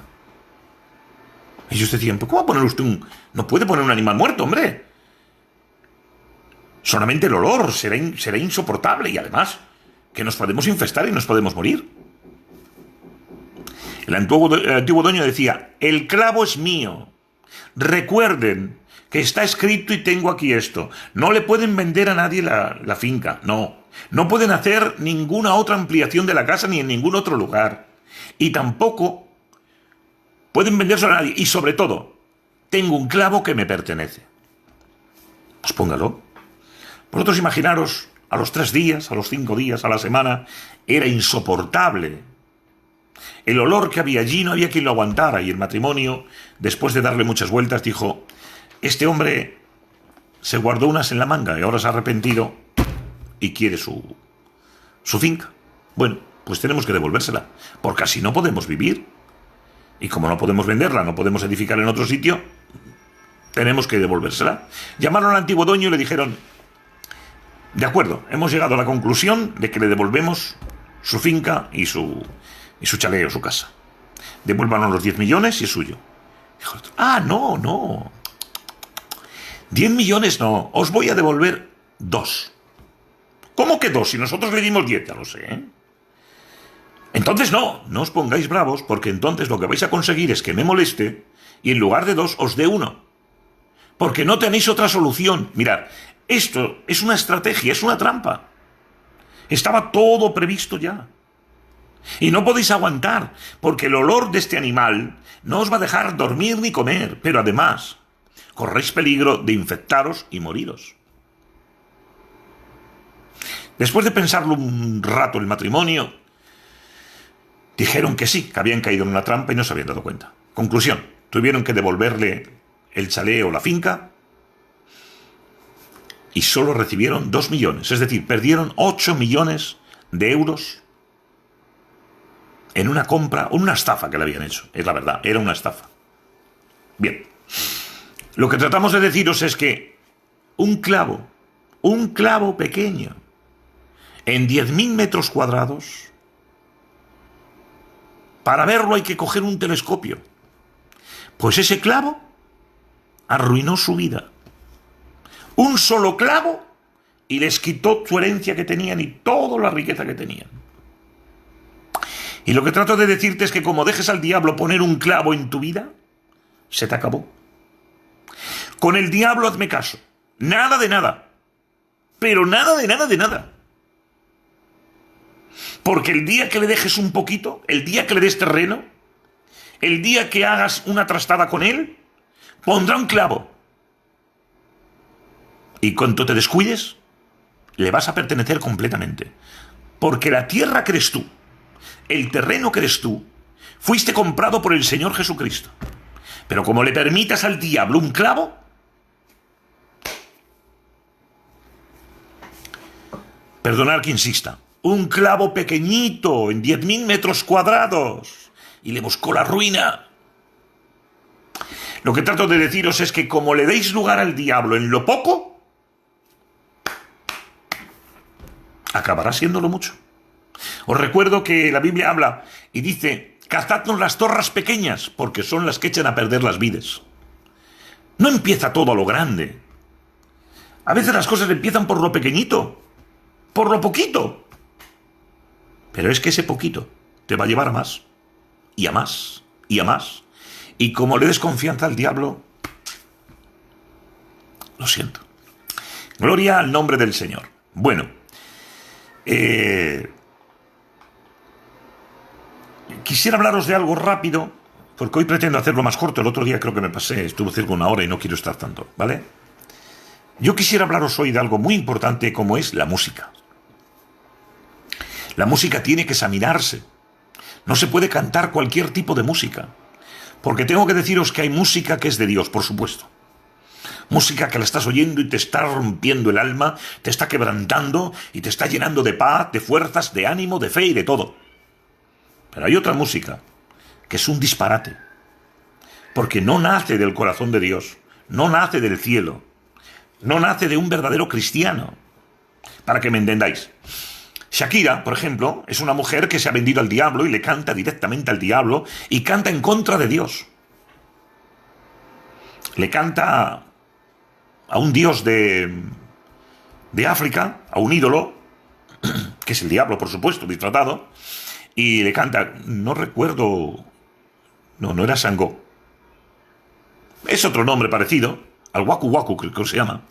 Y ellos decían, ¿cómo va a poner usted no puede poner un animal muerto, hombre? Solamente el olor será insoportable, y además, que nos podemos infestar y nos podemos morir. El antiguo dueño decía, el clavo es mío. Recuerden que está escrito y tengo aquí esto. No le pueden vender a nadie la finca, no. No pueden hacer ninguna otra ampliación de la casa ni en ningún otro lugar. Y tampoco pueden vendérselo a nadie. Y sobre todo, tengo un clavo que me pertenece. Pues póngalo. Vosotros imaginaros, a los 3 días, a los 5 días, a la semana, era insoportable. El olor que había allí no había quien lo aguantara, y el matrimonio, después de darle muchas vueltas, dijo, este hombre se guardó unas en la manga y ahora se ha arrepentido y quiere su finca. Bueno, pues tenemos que devolvérsela, porque así no podemos vivir. Y como no podemos venderla, no podemos edificar en otro sitio, tenemos que devolvérsela. Llamaron al antiguo dueño y le dijeron, de acuerdo, hemos llegado a la conclusión de que le devolvemos su finca y su chalet o su casa. Devuélvanos los 10 millones y es suyo. Dijo, no. 10 millones no, os voy a devolver 2. ¿Cómo que 2? Si nosotros le dimos 10, ya lo sé, ¿eh? Entonces no os pongáis bravos, porque entonces lo que vais a conseguir es que me moleste y en lugar de 2 os dé 1. Porque no tenéis otra solución. Mirad, esto es una estrategia, es una trampa. Estaba todo previsto ya. Y no podéis aguantar, porque el olor de este animal no os va a dejar dormir ni comer, pero además corréis peligro de infectaros y moriros. Después de pensarlo un rato el matrimonio, dijeron que sí, que habían caído en una trampa y no se habían dado cuenta. Conclusión, tuvieron que devolverle el chalet o la finca y solo recibieron 2 millones, es decir, perdieron 8 millones de euros en una compra, una estafa que le habían hecho. Es la verdad, era una estafa. Bien, lo que tratamos de deciros es que un clavo pequeño, en 10.000 metros cuadrados, para verlo hay que coger un telescopio. Pues ese clavo arruinó su vida. Un solo clavo y les quitó su herencia que tenían y toda la riqueza que tenían. Y lo que trato de decirte es que como dejes al diablo poner un clavo en tu vida, se te acabó. Con el diablo hazme caso. Nada de nada. pero nada de nada de nada. Porque el día que le dejes un poquito, el día que le des terreno, el día que hagas una trastada con él, pondrá un clavo. Y cuando te descuides, le vas a pertenecer completamente. Porque la tierra que eres tú, el terreno que eres tú, fuiste comprado por el Señor Jesucristo. Pero como le permitas al diablo un clavo, perdonad que insista, un clavo pequeñito en 10.000 metros cuadrados, y le buscó la ruina. Lo que trato de deciros es que como le deis lugar al diablo en lo poco, acabará siéndolo mucho. Os recuerdo que la Biblia habla y dice: cazadnos las torras pequeñas, porque son las que echan a perder las vides. No empieza todo a lo grande. A veces las cosas empiezan por lo pequeñito, por lo poquito. Pero es que ese poquito te va a llevar a más, y a más, y a más. Y como le des confianza al diablo, lo siento. Gloria al nombre del Señor. Bueno, quisiera hablaros de algo rápido, porque hoy pretendo hacerlo más corto. El otro día creo que me pasé, estuve cerca de 1 hora y no quiero estar tanto, ¿vale? Yo quisiera hablaros hoy de algo muy importante, como es la música. La música tiene que examinarse. No se puede cantar cualquier tipo de música, porque tengo que deciros que hay música que es de Dios, por supuesto. Música que la estás oyendo y te está rompiendo el alma, te está quebrantando y te está llenando de paz, de fuerzas, de ánimo, de fe y de todo. Pero hay otra música que es un disparate, porque no nace del corazón de Dios, no nace del cielo, no nace de un verdadero cristiano. Para que me entendáis, Shakira, por ejemplo, es una mujer que se ha vendido al diablo y le canta directamente al diablo y canta en contra de Dios. Le canta a un dios de África, a un ídolo, que es el diablo, por supuesto, disfrazado, y le canta, no recuerdo, no era Sangó, es otro nombre parecido, al Waku Waku, creo que se llama,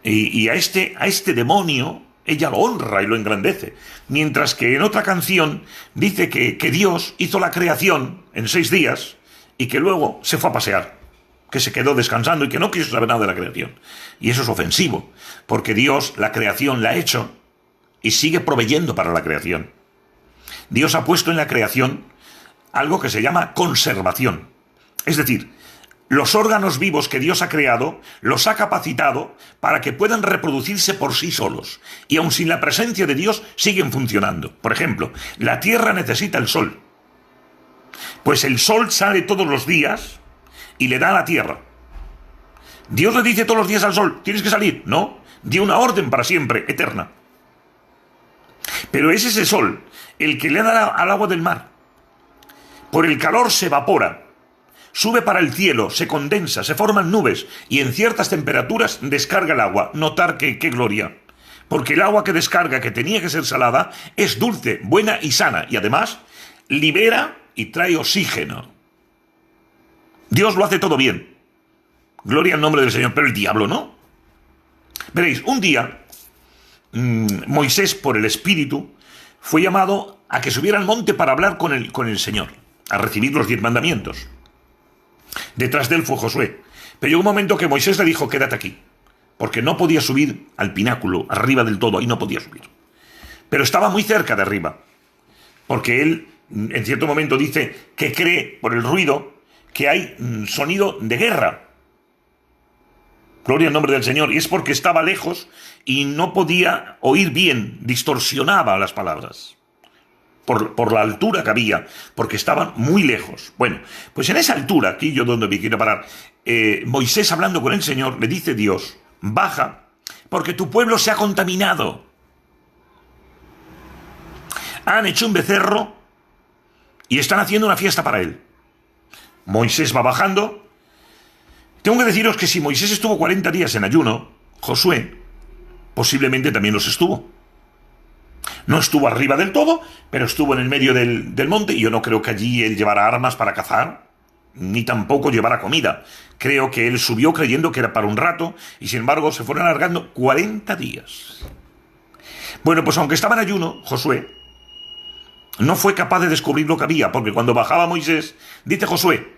y a este demonio ella lo honra y lo engrandece, mientras que en otra canción dice que Dios hizo la creación en 6 días y que luego se fue a pasear, que se quedó descansando y que no quiso saber nada de la creación. Y eso es ofensivo, porque Dios la creación la ha hecho y sigue proveyendo para la creación. Dios ha puesto en la creación algo que se llama conservación. Es decir, los órganos vivos que Dios ha creado los ha capacitado para que puedan reproducirse por sí solos. Y aun sin la presencia de Dios siguen funcionando. Por ejemplo, la tierra necesita el sol. Pues el sol sale todos los días y le da a la tierra. Dios le dice todos los días al sol, tienes que salir. No, dio una orden para siempre, eterna. Pero es ese sol el que le da al agua del mar. Por el calor se evapora, sube para el cielo, se condensa, se forman nubes y en ciertas temperaturas descarga el agua. Notar que qué gloria. Porque el agua que descarga, que tenía que ser salada, es dulce, buena y sana. Y además libera y trae oxígeno. Dios lo hace todo bien. Gloria al nombre del Señor. Pero el diablo no. Veréis, un día Moisés, por el Espíritu, fue llamado a que subiera al monte para hablar con el Señor, a recibir los 10 mandamientos. Detrás de él fue Josué. Pero llegó un momento que Moisés le dijo, quédate aquí, porque no podía subir al pináculo, arriba del todo, ahí no podía subir. Pero estaba muy cerca de arriba, porque él, en cierto momento, dice que cree, por el ruido, que hay sonido de guerra. Gloria al nombre del Señor. Y es porque estaba lejos y no podía oír bien, distorsionaba las palabras. Por la altura que había, porque estaban muy lejos. Bueno, pues en esa altura, aquí yo donde me quiero parar, Moisés hablando con el Señor, le dice Dios, baja, porque tu pueblo se ha contaminado. Han hecho un becerro y están haciendo una fiesta para él. Moisés va bajando. Tengo que deciros que si Moisés estuvo 40 días en ayuno, Josué posiblemente también los estuvo. No estuvo arriba del todo, pero estuvo en el medio del monte, y yo no creo que allí él llevara armas para cazar. ni tampoco llevara comida. Creo que él subió creyendo que era para un rato, y sin embargo se fueron alargando 40 días. Bueno, pues aunque estaba en ayuno, Josué no fue capaz de descubrir lo que había, porque cuando bajaba Moisés, dice Josué,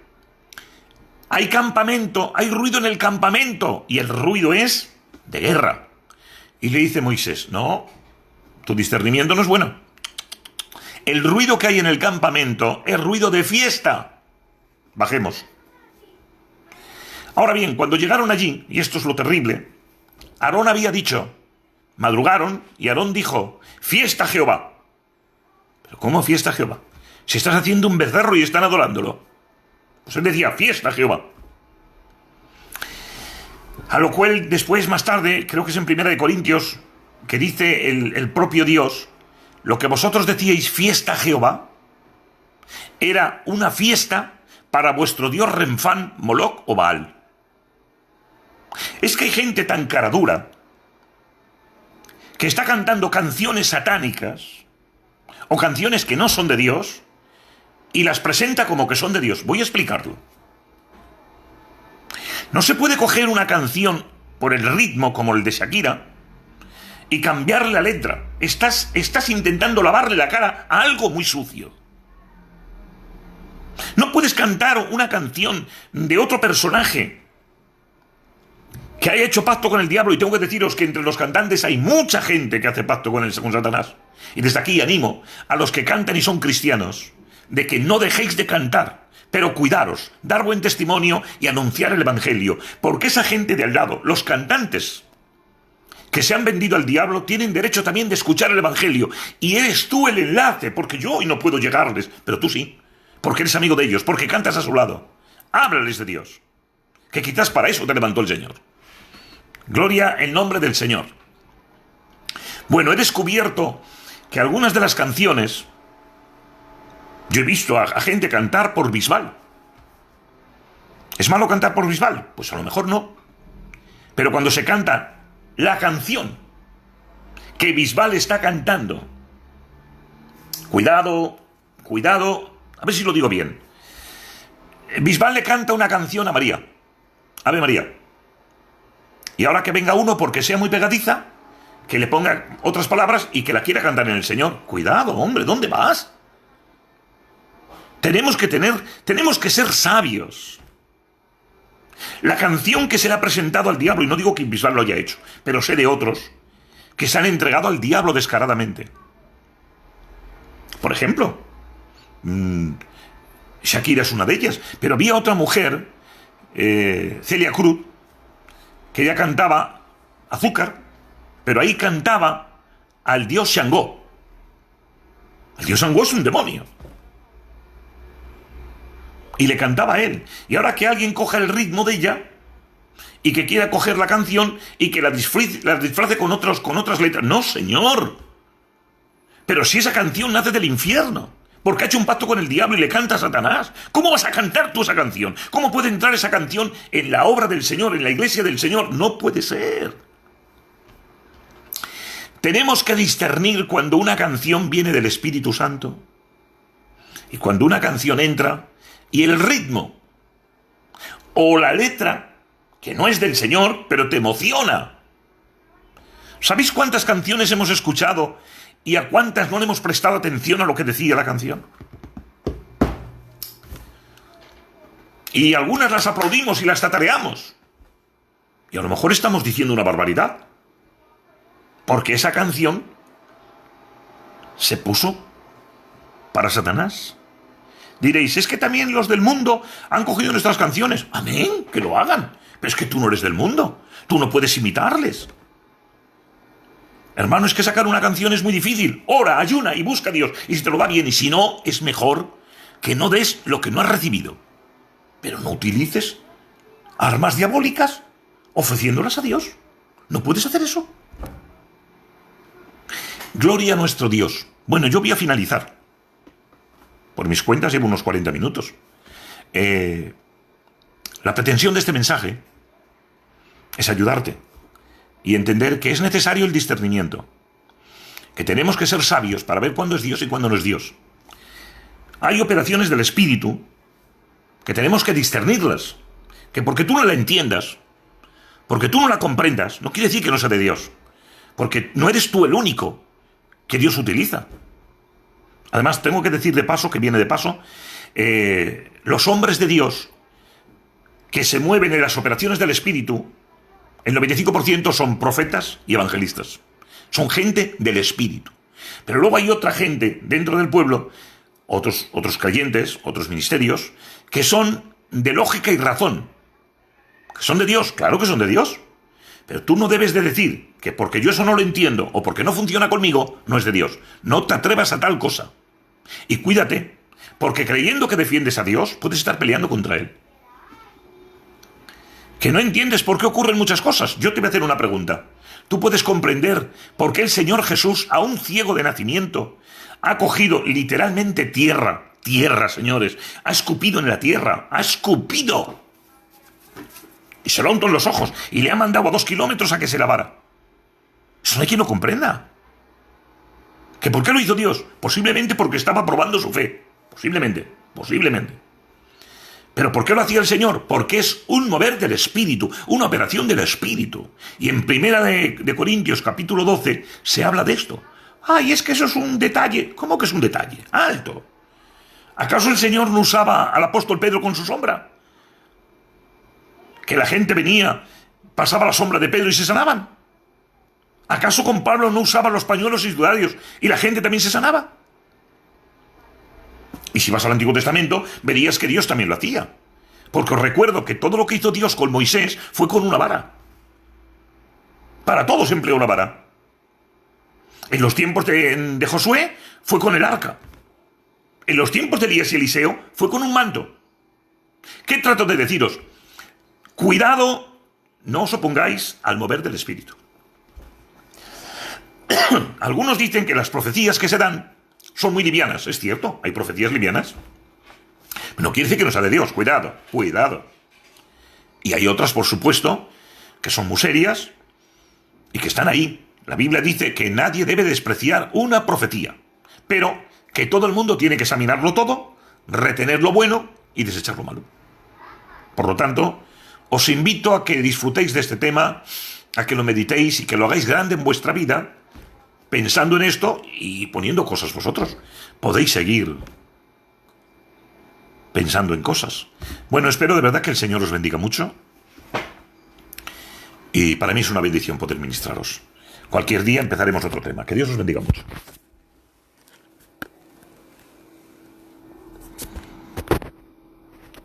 hay campamento, hay ruido en el campamento, y el ruido es de guerra. Y le dice Moisés, no, tu discernimiento no es bueno. El ruido que hay en el campamento es ruido de fiesta. Bajemos. Ahora bien, cuando llegaron allí, y esto es lo terrible, Aarón había dicho, madrugaron, y Aarón dijo, fiesta a Jehová. ¿Pero cómo fiesta a Jehová? Si estás haciendo un becerro y están adorándolo. Pues él decía, fiesta a Jehová. A lo cual después, más tarde, creo que es en 1 Corintios, que dice el propio Dios, lo que vosotros decíais fiesta a Jehová, era una fiesta para vuestro dios Renfán, Moloc o Baal. Es que hay gente tan caradura que está cantando canciones satánicas o canciones que no son de Dios y las presenta como que son de Dios. Voy a explicarlo. No se puede coger una canción por el ritmo como el de Shakira y cambiarle la letra. Estás intentando lavarle la cara a algo muy sucio. No puedes cantar una canción de otro personaje que haya hecho pacto con el diablo, y tengo que deciros que entre los cantantes hay mucha gente que hace pacto con Satanás. Y desde aquí animo a los que cantan y son cristianos de que no dejéis de cantar, pero cuidaros, dar buen testimonio y anunciar el evangelio, porque esa gente de al lado, los cantantes que se han vendido al diablo, tienen derecho también de escuchar el evangelio, y eres tú el enlace, porque yo hoy no puedo llegarles, pero tú sí, porque eres amigo de ellos, porque cantas a su lado. Háblales de Dios, que quizás para eso te levantó el Señor. Gloria en nombre del Señor. Bueno, he descubierto que algunas de las canciones, yo he visto a gente cantar por Bisbal. ¿Es malo cantar por Bisbal? Pues a lo mejor no. Pero cuando se canta la canción que Bisbal está cantando, cuidado, a ver si lo digo bien. Bisbal le canta una canción a María, Ave María. Y ahora que venga uno, porque sea muy pegadiza, que le ponga otras palabras y que la quiera cantar en el Señor. Cuidado, hombre, ¿dónde vas? Tenemos que ser sabios. La canción que se le ha presentado al diablo, y no digo que Bisbal lo haya hecho, pero sé de otros que se han entregado al diablo descaradamente. Por ejemplo, Shakira es una de ellas, pero había otra mujer, Celia Cruz, que ella cantaba Azúcar, pero ahí cantaba al dios Shango. El dios Shango es un demonio. Y le cantaba a él. Y ahora que alguien coja el ritmo de ella y que quiera coger la canción y que la disfrace con otras letras. No, señor. Pero si esa canción nace del infierno, porque ha hecho un pacto con el diablo y le canta a Satanás. ¿Cómo vas a cantar tú esa canción? ¿Cómo puede entrar esa canción en la obra del Señor, en la iglesia del Señor? No puede ser. Tenemos que discernir cuando una canción viene del Espíritu Santo y cuando una canción entra y el ritmo o la letra, que no es del Señor, pero te emociona. ¿Sabéis cuántas canciones hemos escuchado y a cuántas no le hemos prestado atención a lo que decía la canción? Y algunas las aplaudimos y las tatareamos. Y a lo mejor estamos diciendo una barbaridad, porque esa canción se puso para Satanás. Diréis, es que también los del mundo han cogido nuestras canciones. Amén, que lo hagan. Pero es que tú no eres del mundo. Tú no puedes imitarles. Hermano, es que sacar una canción es muy difícil. Ora, ayuna y busca a Dios. Y si te lo va bien, y si no, es mejor que no des lo que no has recibido. Pero no utilices armas diabólicas ofreciéndolas a Dios. No puedes hacer eso. Gloria a nuestro Dios. Bueno, yo voy a finalizar. Por mis cuentas llevo unos 40 minutos. La pretensión de este mensaje es ayudarte y entender que es necesario el discernimiento, que tenemos que ser sabios para ver cuándo es Dios y cuándo no es Dios. Hay operaciones del Espíritu que tenemos que discernirlas, que porque tú no la entiendas, porque tú no la comprendas, no quiere decir que no sea de Dios, porque no eres tú el único que Dios utiliza. Además, tengo que decir de paso, que viene de paso, los hombres de Dios que se mueven en las operaciones del Espíritu, el 95% son profetas y evangelistas. Son gente del Espíritu. Pero luego hay otra gente dentro del pueblo, otros creyentes, otros ministerios, que son de lógica y razón. ¿Que son de Dios? Claro que son de Dios. Pero tú no debes de decir que porque yo eso no lo entiendo o porque no funciona conmigo, no es de Dios. No te atrevas a tal cosa. Y cuídate, porque creyendo que defiendes a Dios, puedes estar peleando contra Él. Que no entiendes por qué ocurren muchas cosas. Yo te voy a hacer una pregunta. ¿Tú puedes comprender por qué el Señor Jesús, a un ciego de nacimiento, ha cogido literalmente tierra, señores, ha escupido en la tierra, ha escupido, y se lo ha untado en los ojos, y le ha mandado a 2 kilómetros a que se lavara? Eso no hay quien lo comprenda. ¿Que por qué lo hizo Dios? Posiblemente porque estaba probando su fe. Posiblemente. ¿Pero por qué lo hacía el Señor? Porque es un mover del Espíritu, una operación del Espíritu. Y en Primera de Corintios, capítulo 12, se habla de esto. ¡Ay, es que eso es un detalle! ¿Cómo que es un detalle? ¡Alto! ¿Acaso el Señor no usaba al apóstol Pedro con su sombra? ¿Que la gente venía, pasaba la sombra de Pedro y se sanaban? ¿Acaso con Pablo no usaba los pañuelos y sudarios y la gente también se sanaba? Y si vas al Antiguo Testamento, verías que Dios también lo hacía. Porque os recuerdo que todo lo que hizo Dios con Moisés fue con una vara. Para todos empleó una vara. En los tiempos de Josué fue con el arca. En los tiempos de Elías y Eliseo fue con un manto. ¿Qué trato de deciros? Cuidado, no os opongáis al mover del Espíritu. Algunos dicen que las profecías que se dan son muy livianas. Es cierto, hay profecías livianas. No quiere decir que no sea de Dios. Cuidado. Y hay otras, por supuesto, que son muy serias y que están ahí. La Biblia dice que nadie debe despreciar una profecía, pero que todo el mundo tiene que examinarlo todo, retener lo bueno y desechar lo malo. Por lo tanto, os invito a que disfrutéis de este tema, a que lo meditéis y que lo hagáis grande en vuestra vida, pensando en esto y poniendo cosas vosotros. Podéis seguir pensando en cosas. Bueno, espero de verdad que el Señor os bendiga mucho. Y para mí es una bendición poder ministraros. Cualquier día empezaremos otro tema. Que Dios os bendiga mucho.